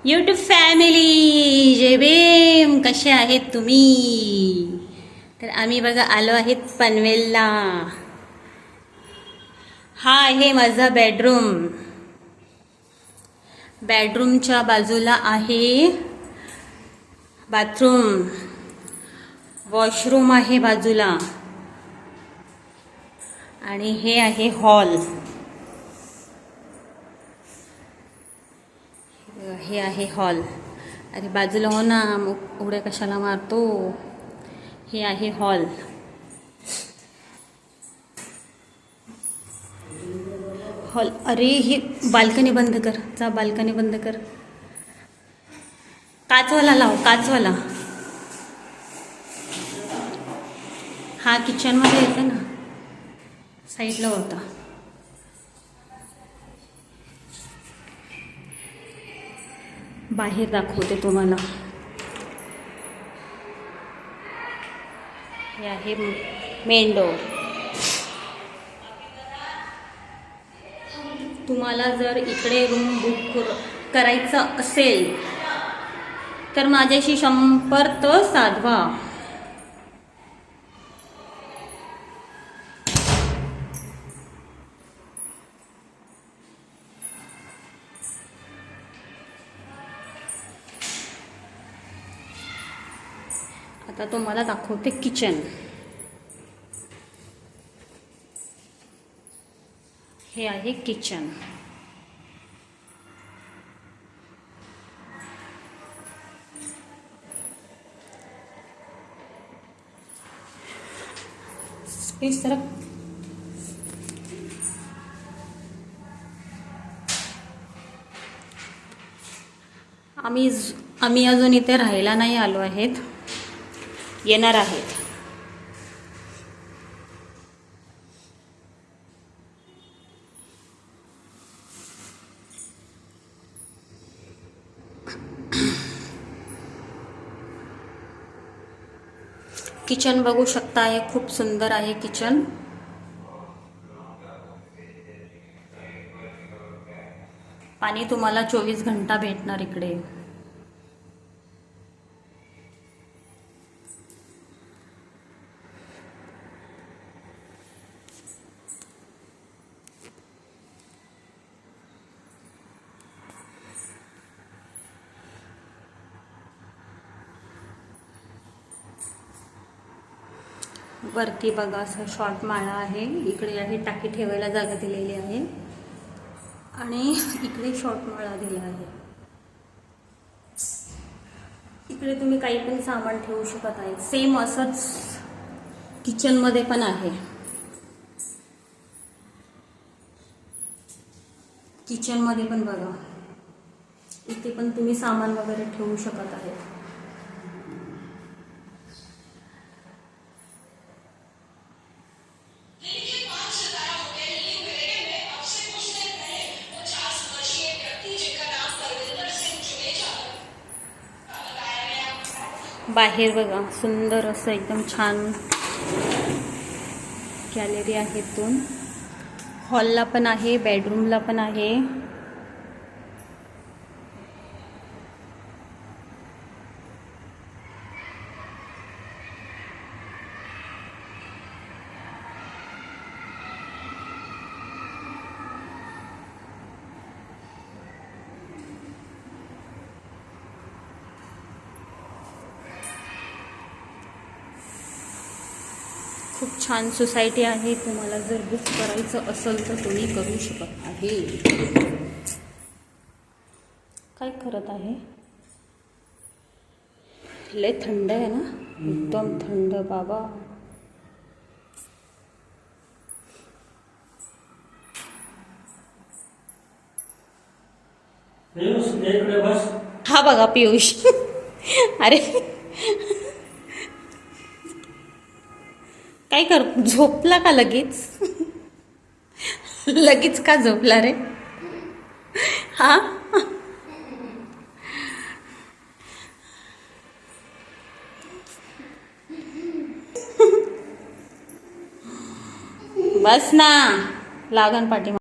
YouTube family जय भीम. कसे आहेत तुम्ही? तर आम्ही बघा आलो आहेत पनवेलला. हा आहे माझा बेडरूम. बेडरूमच्या बाजूला आहे बाथरूम. वॉशरूम आहे बाजूला आणि हे आहे हॉल. हे आहे हॉल. अरे बाजूला हो ना, मग उड्या कशाला मारतो. हे आहे हॉल. हॉल. अरे ही बाल्कनी बंद कर. जा बाल्कनी बंद कर. काचवाला लाव, काचवाला. हा किचनमध्ये येते ना, साईडला होता. बाहेर दाखवते तुम्हाला. हे आहे मेन डोर. तुम्हाला जर इकडे रूम बुक करायचा असेल तर माझ्याशी संपर्क साधवा. आता तुम्हाला दाखवते किचन. हे आहे किचन. इस तरफ आम्ही अजून इथे राहायला नाही आलो आहेत, येणार आहेत. किचन बघू शकता, हे खूप सुंदर आहे किचन. पाणी तुम्हाला 24 घंटा भेटणार इकडे. वरती बघा असं शॉर्ट माळा आहे. इकडे आहे टाकी ठेवायला जागा दिलेली आहे आणि इकडे शॉर्ट माळा दिला आहे. इकडे तुम्ही काही पण सामान ठेवू शकत आहे. सेम असंच किचनमध्ये पण आहे. किचनमध्ये पण बघा, इथे पण तुम्ही सामान वगैरे ठेवू शकत आहे. बाहेर बघा सुंदर असं एकदम छान गॅलरी आहे. दोन हॉलला पण आहे, बेडरूमला पण आहे. खूप छान सोसायटी आहे. तुम्हाला जर बुक करायचं असेल तर तुम्ही करू शकत आहे. काय करत आहे? लय थंड आहे ना, एकदम थंड बाबा. हा बघा पियुष. अरे काय कर, झोपला का लगेच? लगेच का झोपला रे? हा बस ना, लागण पाठी.